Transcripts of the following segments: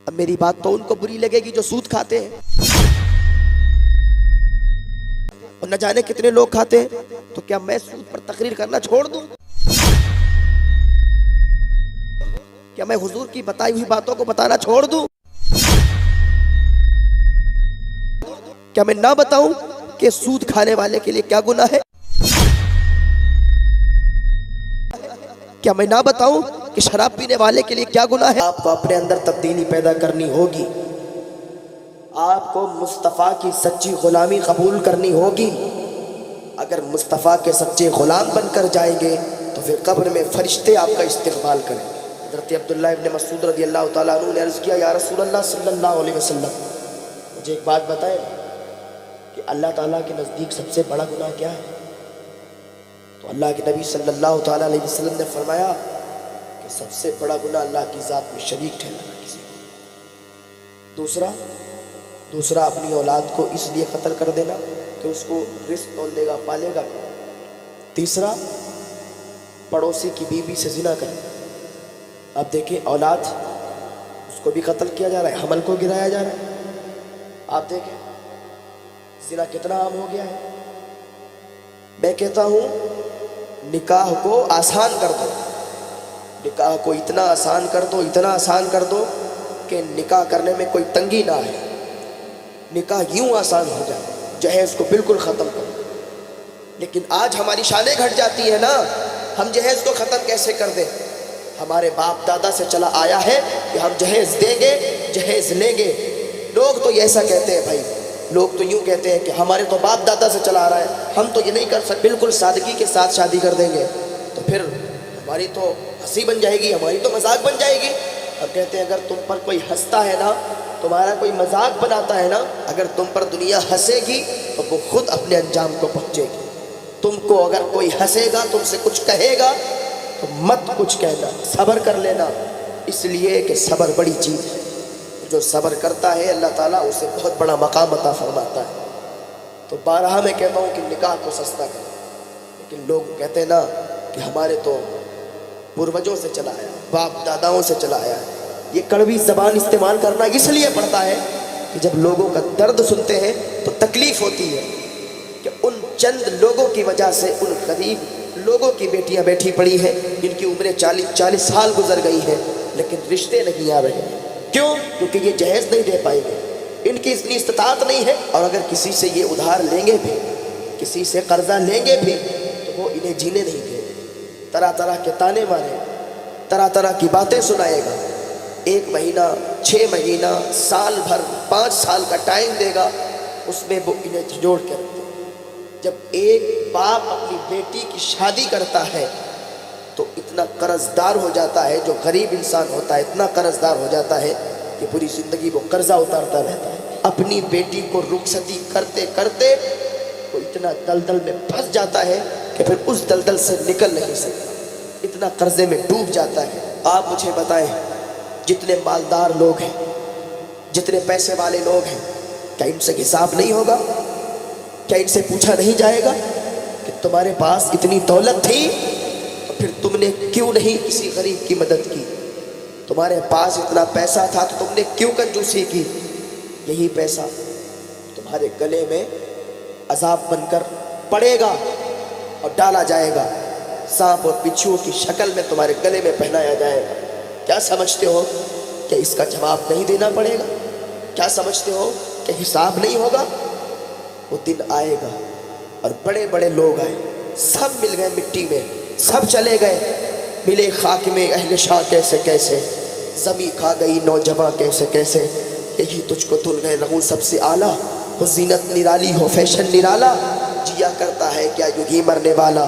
اب میری بات تو ان کو بری لگے گی جو سود کھاتے ہیں، اور نہ جانے کتنے لوگ کھاتے ہیں، تو کیا میں سود پر تقریر کرنا چھوڑ دوں؟ کیا میں حضور کی بتائی ہوئی باتوں کو بتانا چھوڑ دوں؟ کیا میں نہ بتاؤں کہ سود کھانے والے کے لیے کیا گناہ ہے؟ کیا میں نہ بتاؤں کہ شراب پینے والے کے لیے کیا گناہ ہے؟ آپ کو اپنے اندر تبدیلی پیدا کرنی ہوگی، آپ کو مصطفیٰ کی سچی غلامی قبول کرنی ہوگی۔ اگر مصطفیٰ کے سچے غلام بن کر جائیں گے تو پھر قبر میں فرشتے آپ کا استقبال کریں۔ حضرت عبداللہ ابن مسعود رضی اللہ تعالیٰ عنہ نے عرض کیا، یا رسول اللہ صلی اللہ علیہ وسلم، مجھے ایک بات بتائیں کہ اللہ تعالیٰ کے نزدیک سب سے بڑا گناہ کیا ہے؟ تو اللہ کے نبی صلی اللہ تعالیٰ علیہ وسلم نے فرمایا کہ سب سے بڑا گناہ اللہ کی ذات میں شریک ٹھہرانا کسی کو۔ دوسرا اپنی اولاد کو اس لیے قتل کر دینا کہ اس کو رزق تول گا، پالے گا۔ تیسرا پڑوسی کی بیوی سے زنا کرنا۔ اب دیکھیں، اولاد اس کو بھی قتل کیا جا رہا ہے، حمل کو گرایا جا رہا ہے۔ آپ دیکھیں زنا کتنا عام ہو گیا ہے۔ میں کہتا ہوں نکاح کو آسان کر دو، نکاح کو اتنا آسان کر دو، اتنا آسان کر دو کہ نکاح کرنے میں کوئی تنگی نہ آئے، نکاح یوں آسان ہو جائے، جہیز کو بالکل ختم کر دو۔ لیکن آج ہماری شانیں گھٹ جاتی ہیں نا، ہم جہیز کو ختم کیسے کر دیں؟ ہمارے باپ دادا سے چلا آیا ہے کہ ہم جہیز دیں گے، جہیز لیں گے۔ لوگ تو ایسا کہتے ہیں بھائی، لوگ تو یوں کہتے ہیں کہ ہمارے تو باپ دادا سے چلا آ رہا ہے، ہم تو یہ نہیں کر سکتے، بالکل سادگی کے ساتھ شادی کر دیں گے، تو پھر ہماری تو ہنسی بن جائے گی، ہماری تو مذاق بن جائے گی۔ ہم کہتے ہیں اگر تم پر کوئی ہنستا ہے نا، تمہارا کوئی مذاق بناتا ہے نا، اگر تم پر دنیا ہنسے گی تو وہ خود اپنے انجام کو پہنچے گی۔ تم کو اگر کوئی ہنسے گا، تم سے کچھ کہے گا تو مت کچھ کہنا، صبر کر لینا، اس لیے کہ صبر بڑی چیز ہے۔ جو صبر کرتا ہے اللہ تعالیٰ اسے بہت بڑا مقام عطا فرماتا ہے۔ تو بارہا میں کہتا ہوں کہ نکاح کو سستا کریں، لیکن لوگ کہتے ہیں نا کہ ہمارے تو پروجوں سے چلا آیا، باپ داداؤں سے چلا آیا ہے۔ یہ کڑوی زبان استعمال کرنا اس لیے پڑتا ہے کہ جب لوگوں کا درد سنتے ہیں تو تکلیف ہوتی ہے کہ ان چند لوگوں کی وجہ سے ان غریب لوگوں کی بیٹیاں بیٹھی پڑی ہیں جن کی عمریں 40 سال گزر گئی ہیں لیکن رشتے نہیں آ رہے ہیں۔ کیوں؟ کیونکہ یہ جہیز نہیں دے پائیں گے، ان کی اتنی استطاعت نہیں ہے، اور اگر کسی سے یہ ادھار لیں گے بھی، کسی سے قرضہ لیں گے بھی تو وہ انہیں جینے نہیں دیں گے، طرح طرح کے تانے مارے، طرح طرح کی باتیں سنائے گا، 1 مہینہ، 6 مہینہ، سال بھر، 5 سال کا ٹائم دے گا، اس میں وہ انہیں جھنجھوڑ کے رکھتے ہیں۔ جب ایک باپ اپنی بیٹی کی شادی کرتا ہے تو اتنا قرض دار ہو جاتا ہے، جو غریب انسان ہوتا ہے اتنا قرض دار ہو جاتا ہے کہ پوری زندگی وہ قرضہ اتارتا رہتا ہے۔ اپنی بیٹی کو رخصتی کرتے کرتے وہ اتنا دلدل میں پھنس جاتا ہے کہ پھر اس دلدل سے نکل نہیں سکتا، اتنا قرضے میں ڈوب جاتا ہے۔ آپ مجھے بتائیں، جتنے مالدار لوگ ہیں، جتنے پیسے والے لوگ ہیں، کیا ان سے حساب نہیں ہوگا؟ کیا ان سے پوچھا نہیں جائے گا کہ تمہارے پاس اتنی دولت تھی تو پھر تم نے کیوں نہیں کسی غریب کی مدد کی؟ تمہارے پاس اتنا پیسہ تھا تو تم نے کیوں کنجوسی کی؟ یہی پیسہ تمہارے گلے میں عذاب بن کر پڑے گا اور ڈالا جائے گا، سانپ اور بچھو کی شکل میں تمہارے گلے میں پہنایا جائے گا۔ کیا سمجھتے ہو کہ اس کا جواب نہیں دینا پڑے گا؟ کیا سمجھتے ہو کہ حساب نہیں ہوگا؟ وہ دن آئے گا اور بڑے بڑے لوگ آئے، سب مل گئے مٹی میں، سب چلے گئے، ملے خاک میں اہل شاہ کیسے کیسے، زمیں کھا گئی نوجواں کیسے کیسے، یہی تجھ کو دل گئے رہوں سب سے اعلیٰ، ہو زینت نرالی ہو فیشن نرالا، جیا کرتا ہے کیا یوں ہی مرنے والا،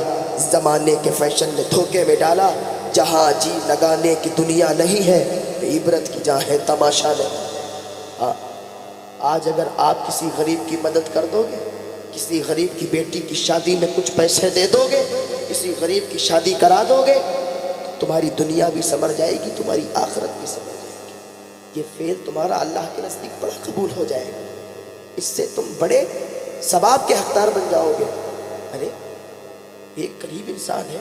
زمانے کے فیشن نے دھوکے میں ڈالا، جہاں جی لگانے کی دنیا نہیں ہے، عبرت کی جہاں ہے تماشا نہیں۔ آج اگر آپ کسی غریب کی مدد کر دو گے، کسی غریب کی بیٹی کی شادی میں کچھ پیسے دے دو گے، کسی غریب کی شادی کرا دو گے، تو تمہاری دنیا بھی سنور جائے گی، تمہاری آخرت بھی سنور جائے گی۔ یہ فعل تمہارا اللہ کے نزدیک بڑا قبول ہو جائے گا، اس سے تم بڑے ثواب کے حقدار بن جاؤ گے۔ ارے ایک غریب انسان ہے،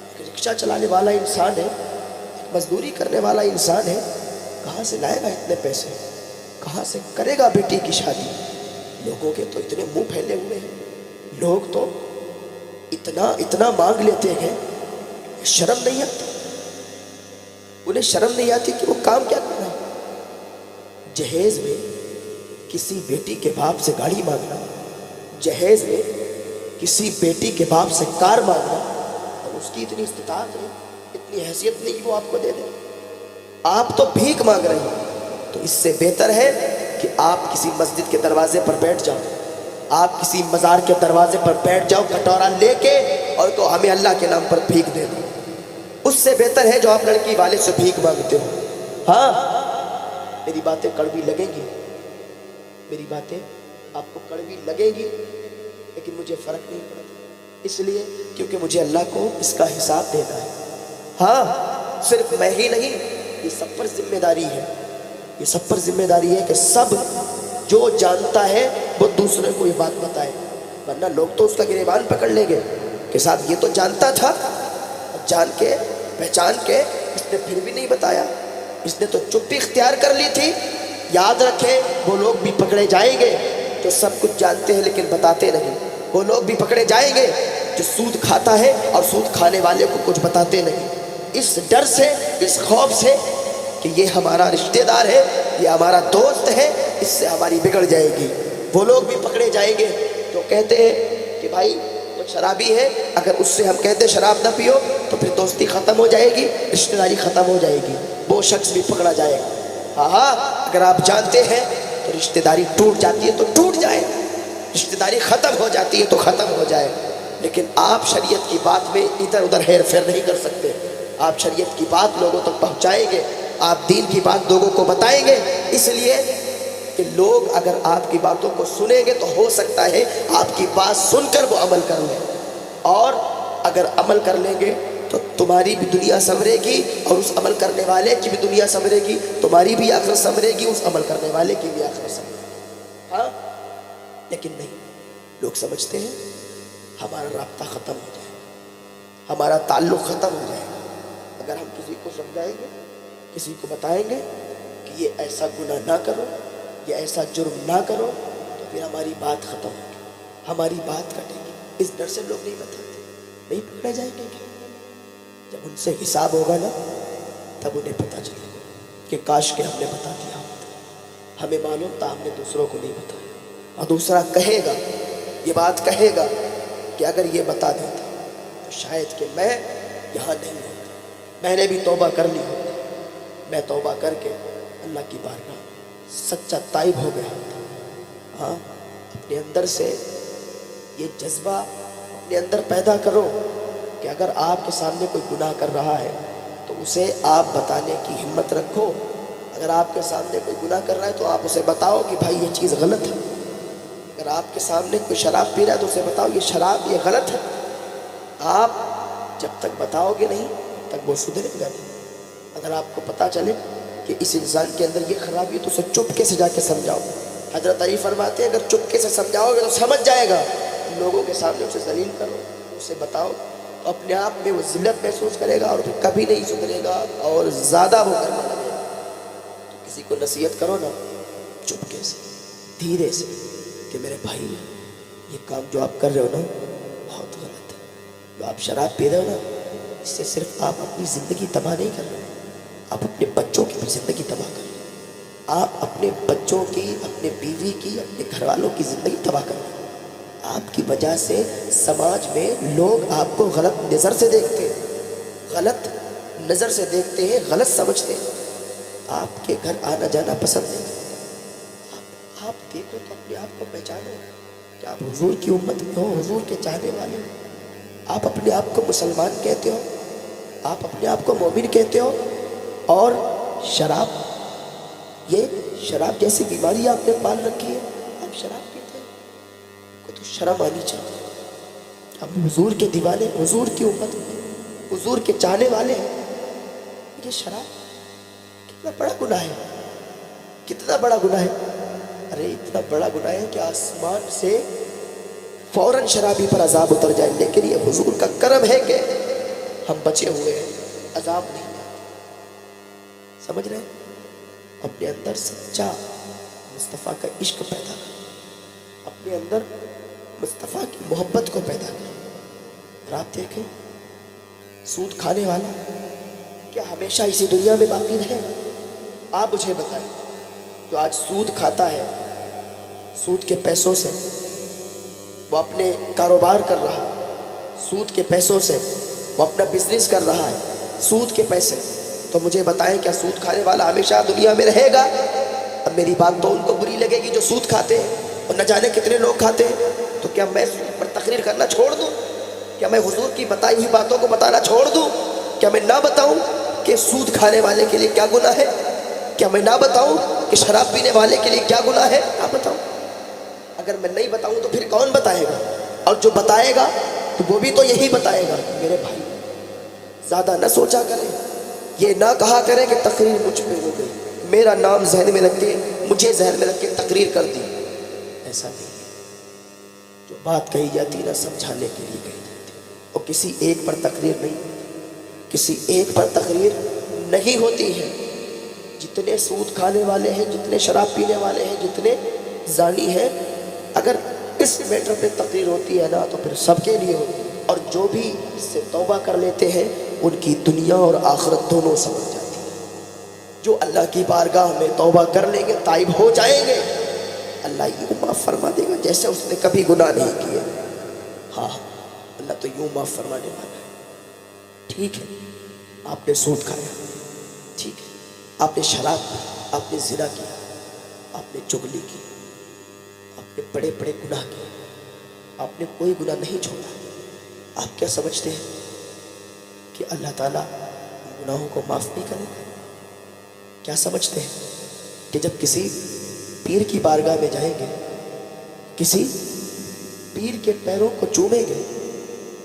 ایک رکشہ چلانے والا انسان ہے، ایک مزدوری کرنے والا انسان ہے، کہاں سے لائے گا اتنے پیسے؟ کہاں سے کرے گا بیٹی کی شادی؟ لوگوں کے تو اتنے منہ پھیلے ہوئے ہیں، لوگ تو اتنا مانگ لیتے ہیں، شرم نہیں آتی انہیں، شرم نہیں آتی کہ وہ کام کیا کر رہا ہے؟ جہیز میں کسی بیٹی کے باپ سے گاڑی مانگنا، جہیز میں کسی بیٹی کے باپ سے کار مانگنا، اور اس کی اتنی استطاعت نہیں، اتنی حیثیت نہیں کہ وہ آپ کو دے دے، آپ تو بھیک مانگ رہے ہیں۔ تو اس سے بہتر ہے کہ آپ کسی مسجد کے دروازے پر بیٹھ جاؤ، آپ کسی مزار کے دروازے پر بیٹھ جاؤ کٹورا لے کے، اور تو ہمیں اللہ کے نام پر بھیک دے دو۔ اس سے بہتر ہے جو آپ لڑکی والے سے بھیک مانگتے ہو۔ ہاں میری باتیں کڑوی لگیں گی، میری باتیں آپ کو کڑوی لگیں گی، لیکن مجھے فرق نہیں پڑتا، اس لیے کیونکہ مجھے اللہ کو اس کا حساب دینا ہے۔ ہاں صرف میں ہی نہیں، یہ سب پر ذمہ داری ہے، یہ سب پر ذمہ داری ہے کہ سب جو جانتا ہے وہ دوسرے کو یہ بات بتائے، ورنہ لوگ تو اس کا گریبان پکڑ لیں گے کہ صاحب یہ تو جانتا تھا، جان کے پہچان کے اس نے پھر بھی نہیں بتایا، اس نے تو چپی اختیار کر لی تھی۔ یاد رکھیں وہ لوگ بھی پکڑے جائیں گے جو سب کچھ جانتے ہیں لیکن بتاتے نہیں، وہ لوگ بھی پکڑے جائیں گے جو سود کھاتا ہے اور سود کھانے والے کو کچھ بتاتے نہیں، اس ڈر سے، اس خوف سے کہ یہ ہمارا رشتہ دار ہے، یہ ہمارا دوست ہے، اس سے ہماری بگڑ جائے گی، وہ لوگ بھی پکڑے جائیں گے۔ تو کہتے ہیں کہ بھائی وہ شرابی ہے، اگر اس سے ہم کہتے شراب نہ پیو تو پھر دوستی ختم ہو جائے گی، رشتہ داری ختم ہو جائے گی، وہ شخص بھی پکڑا جائے گا۔ ہاں اگر آپ جانتے ہیں تو رشتہ داری ٹوٹ جاتی ہے تو ٹوٹ جائے، رشتہ داری ختم ہو جاتی ہے تو ختم ہو جائے، لیکن آپ شریعت کی بات میں ادھر ادھر ہیر پھیر نہیں کر سکتے، آپ شریعت کی بات لوگوں تک پہنچائیں گے، آپ دین کی بات لوگوں کو بتائیں گے، اس لیے کہ لوگ اگر آپ کی باتوں کو سنیں گے تو ہو سکتا ہے آپ کی بات سن کر وہ عمل کر لیں، اور اگر عمل کر لیں گے تو تمہاری بھی دنیا سنورے گی اور اس عمل کرنے والے کی بھی دنیا سنورے گی، تمہاری بھی آخرت سنورے گی، اس عمل کرنے والے کی بھی آخرت سنورے گی۔ ہاں لیکن نہیں، لوگ سمجھتے ہیں ہمارا رابطہ ختم ہو جائے گا، ہمارا تعلق ختم ہو جائے گا اگر ہم کسی کو سمجھائیں گے، کسی کو بتائیں گے کہ یہ ایسا گناہ نہ کرو، یہ ایسا جرم نہ کرو، تو پھر ہماری بات ختم ہوگی، ہماری بات کٹے گی، اس ڈر سے لوگ نہیں بتاتے، نہیں پکڑے جائیں گے کیا؟ جب ان سے حساب ہوگا نا تب انہیں پتہ چلے گا کہ کاش کہ ہم نے بتا دیا ہوتا، ہمیں معلوم تھا ہم نے دوسروں کو نہیں بتایا، اور دوسرا کہے گا، یہ بات کہے گا کہ اگر یہ بتا دیتا تو شاید کہ میں یہاں نہیں ہوتا، میں نے بھی توبہ کر لی ہوتی، میں توبہ کر کے اللہ کی بارگاہ سچا تائب ہو گیا ہوتا۔ ہاں اپنے اندر سے یہ جذبہ اپنے اندر پیدا کرو کہ اگر آپ کے سامنے کوئی گناہ کر رہا ہے تو اسے آپ بتانے کی ہمت رکھو، اگر آپ کے سامنے کوئی گناہ کر رہا ہے تو آپ اسے بتاؤ کہ بھائی یہ چیز غلط ہے، اگر آپ کے سامنے کوئی شراب پی رہا ہے تو اسے بتاؤ یہ شراب یہ غلط ہے، آپ جب تک بتاؤ گے نہیں تک وہ سدھرے گا نہیں۔ اگر آپ کو پتہ چلے کہ اس انسان کے اندر یہ خرابی ہے تو اسے چپکے سے جا کے سمجھاؤ، حضرت علی فرماتے ہیں اگر چپکے سے سمجھاؤ گے تو سمجھ جائے گا، لوگوں کے سامنے اسے ذلیل کرو، اسے بتاؤ تو اپنے آپ میں وہ ذلت محسوس کرے گا اور پھر کبھی نہیں سدھرے گا اور زیادہ وہ کرنے لگے گا۔ تو کسی کو نصیحت کرو نا چپکے سے، دھیرے سے، کہ میرے بھائی یہ کام جو آپ کر رہے ہو نا بہت غلط ہے، جو آپ شراب پی رہے ہو نا اس سے صرف آپ اپنی زندگی تباہ نہیں کر رہے، آپ اپنے بچوں کی بھی زندگی تباہ کر رہے، آپ اپنے بچوں کی، اپنے بیوی کی، اپنے گھر والوں کی زندگی تباہ کر رہے، آپ کی وجہ سے سماج میں لوگ آپ کو غلط نظر سے دیکھتے ہیں، غلط نظر سے دیکھتے ہیں، غلط سمجھتے ہیں، آپ کے گھر آنا جانا پسند نہیں کرتے۔ آپ دیکھو تو اپنے آپ کو پہچانو کہ آپ حضور کی امت میں ہو، حضور کے چاہنے والے ہو، آپ اپنے آپ کو مسلمان کہتے ہو، آپ اپنے آپ کو مومن کہتے ہو، اور شراب، یہ شراب جیسی بیماری آپ نے پال رکھی ہے، آپ شراب پیتے ہیں، کو تو شرم آنی چاہیے۔ ہم حضور کے دیوانے، حضور کی امت میں، حضور کے چاہنے والے ہیں، یہ شراب کتنا بڑا گناہ ہے، کتنا بڑا گناہ ہے، ارے اتنا بڑا گناہ ہے کہ آسمان سے فوراً شرابی پر عذاب اتر جائے، لیکن یہ حضور کا کرم ہے کہ ہم بچے ہوئے ہیں، عذاب نہیں آتا، سمجھ رہے ہیں؟ اپنے اندر سچا مصطفیٰ کا عشق پیدا کرو، اپنے اندر مصطفیٰ کی محبت کو پیدا کرو۔ اور آپ دیکھیں سود کھانے والا کیا ہمیشہ اسی دنیا میں باقی رہے؟ آپ مجھے بتائیں، جو آج سود کھاتا ہے، سود کے پیسوں سے وہ اپنے کاروبار کر رہا ہے، سود کے پیسوں سے وہ اپنا بزنس کر رہا ہے، سود کے پیسے، تو مجھے بتائیں کیا سود کھانے والا ہمیشہ دنیا میں رہے گا؟ اب میری بات تو ان کو بری لگے گی جو سود کھاتے ہیں، اور نہ جانے کتنے لوگ کھاتے ہیں۔ تو کیا میں سود پر تقریر کرنا چھوڑ دوں؟ کیا میں حضور کی بتائی ہوئی باتوں کو بتانا چھوڑ دوں؟ کیا میں نہ بتاؤں کہ سود کھانے والے کے لیے کیا گناہ ہے؟ کیا میں نہ بتاؤں کہ شراب پینے والے کے لیے کیا گناہ ہے؟ نہ بتاؤں؟ اگر میں نہیں بتاؤں تو پھر کون بتائے گا؟ اور جو بتائے گا تو وہ بھی تو یہی بتائے گا۔ میرے بھائی زیادہ نہ سوچا کریں، یہ نہ کہا کریں کہ تقریر مجھ پہ ہو گئی، میرا نام ذہن میں رکھ کے، مجھے ذہن میں رکھ کے تقریر کر دی۔ ایسا نہیں ہے، جو بات کہی جاتی نہ سمجھانے کے لیے کہی جاتی، اور کسی ایک پر تقریر نہیں، کسی ایک پر تقریر نہیں ہوتی ہے۔ جتنے سود کھانے والے ہیں، جتنے شراب پینے والے ہیں، جتنے زانی ہیں، اگر اس میٹر پہ تقریر ہوتی ہے نا تو پھر سب کے لیے ہوتی ہے، اور جو بھی اس سے توبہ کر لیتے ہیں ان کی دنیا اور آخرت دونوں سمجھ جاتی ہے۔ جو اللہ کی بارگاہ میں توبہ کر لیں گے، تائب ہو جائیں گے، اللہ یوں معاف فرما دے گا جیسے اس نے کبھی گناہ نہیں کیے۔ ہاں اللہ تو یوں معاف فرمانے والا ہے۔ ٹھیک ہے آپ نے سود کھایا، ٹھیک ہے آپ نے شراب پی، آپ نے زنا کیا، آپ نے چغلی کی، آپ نے بڑے بڑے گناہ کیے، آپ نے کوئی گناہ نہیں چھوڑا، آپ کیا سمجھتے ہیں کہ اللہ تعالیٰ ان گناہوں کو معاف نہیں کرے گا؟ کیا سمجھتے ہیں کہ جب کسی پیر کی بارگاہ میں جائیں گے، کسی پیر کے پیروں کو چومیں گے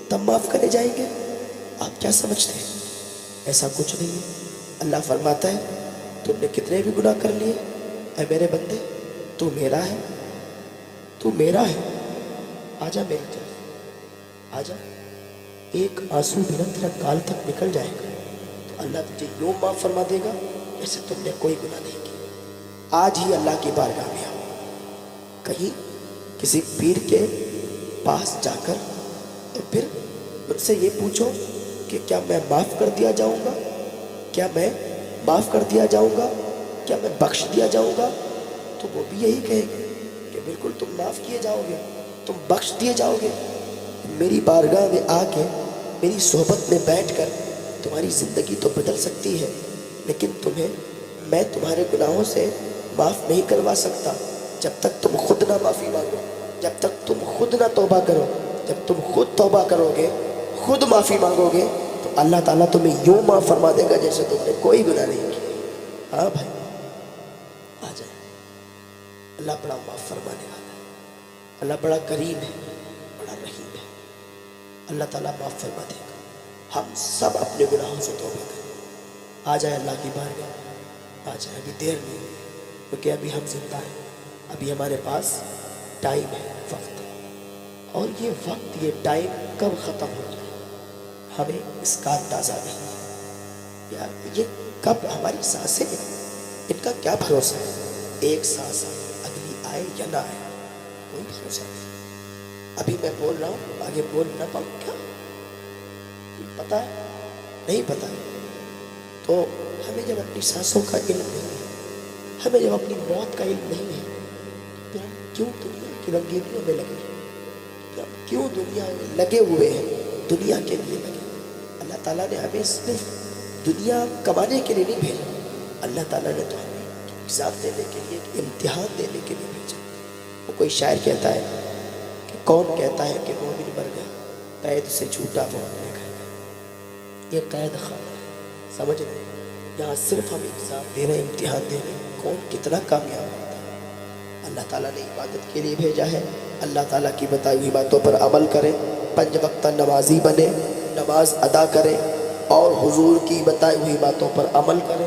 تب معاف کرے جائیں گے؟ آپ کیا سمجھتے ہیں؟ ایسا کچھ نہیں ہے۔ اللہ فرماتا ہے تم نے کتنے بھی گناہ کر لیے، اے میرے بندے تو میرا ہے، تو میرا ہے، آجا میری طرف آجا، ایک آنسو بھی نہ تیرا گال تک نکل جائے گا تو اللہ تجھے یوں معاف فرما دے گا جیسے تم نے کوئی گناہ نہیں کیا۔ آج ہی اللہ کی بارگاہ میں آؤ، کہیں کسی پیر کے پاس جا کر اور پھر ان سے یہ پوچھو کہ کیا میں معاف کر دیا جاؤں گا، کیا میں معاف کر دیا جاؤں گا، کیا میں بخش دیا جاؤں گا؟ تو وہ بھی یہی کہیں گے کہ بالکل تم معاف کیے جاؤ گے، تم بخش دیے جاؤ گے۔ میری بارگاہ میں آ کے میری صحبت میں بیٹھ کر تمہاری زندگی تو بدل سکتی ہے، لیکن تمہیں میں تمہارے گناہوں سے معاف نہیں کروا سکتا جب تک تم خود نہ معافی مانگو، جب تک تم خود نہ توبہ کرو۔ جب تم خود توبہ کرو گے، خود معافی مانگو گے تو اللہ تعالیٰ تمہیں یوں معاف فرما دے گا جیسے تم نے کوئی گناہ نہیں کیا۔ ہاں بھائی آ جائے، اللہ بڑا معاف فرمانے والا ہے، اللہ بڑا کریم ہے، بڑا رحیم ہے، اللہ تعالیٰ معاف فرما دے گا۔ ہم سب اپنے گناہوں سے توبہ کریں، آ جائے اللہ کی بارگاہ، آ جائے، ابھی دیر نہیں ہوئی کیونکہ ابھی ہم زندہ ہیں، ابھی ہمارے پاس ٹائم ہے، وقت ہے، اور یہ وقت یہ ٹائم کب ختم ہو جائے ہمیں اس کا اندازہ نہیں ہے۔ یار یہ کب ہماری سانسیں ہیں، ان کا کیا بھروسہ ہے؟ ایک سانس آئے، اگلی آئے یا نہ آئے، کوئی بھروسہ نہیں۔ ابھی میں بول رہا ہوں، آگے بول نہ پاؤں کیا پتہ ہے؟ نہیں پتہ ہے۔ تو ہمیں جب اپنی سانسوں کا علم نہیں ہے، ہمیں جب اپنی موت کا علم نہیں ہے، پھر ہم کیوں دنیا کی رنگینیوں میں لگے، پھر ہم کیوں دنیا میں لگے ہوئے ہیں، دنیا کے لیے لگے۔ اللہ تعالیٰ نے ہمیں صرف دنیا کمانے کے لیے نہیں بھیجا، اللہ تعالیٰ نے تو ہمیں ایگزام دینے کے لیے، امتحان دینے کے لیے بھیجا۔ وہ کوئی شاعر کہتا ہے کہ کون کہتا ہے کہ مومن مر گیا، قید سے چھوٹا وہ اپنے گھر گیا۔ یہ قید خانہ ہے، سمجھ رہے ہیں؟ یہاں صرف ہم ایگزام دے رہے ہیں، امتحان دے رہے ہیں، کون کتنا کامیاب ہوتا ہے۔ اللہ تعالیٰ نے عبادت کے لیے بھیجا ہے، اللہ تعالیٰ کی بتائی ہوئی باتوں پر عمل کریں، 5 وقتہ نمازی بنے، نماز ادا کریں اور حضور کی بتائی ہوئی باتوں پر عمل کریں،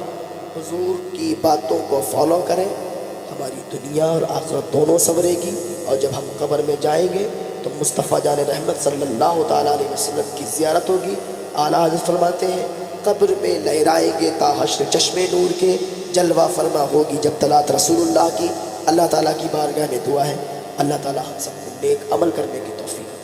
حضور کی باتوں کو فالو کریں، ہماری دنیا اور آخرت دونوں سنورے گی۔ اور جب ہم قبر میں جائیں گے تو مصطفیٰ جان رحمت صلی اللہ تعالیٰ علیہ وسلم کی زیارت ہوگی۔ اعلیٰ حضرت فرماتے ہیں قبر میں لہرائیں گے تا حشر چشمے نور کے، جلوہ فرما ہوگی جب طلعت رسول اللہ کی۔ اللہ تعالیٰ کی بارگاہ میں دعا ہے اللہ تعالیٰ ہم سب کو نیک عمل کرنے کی توفیق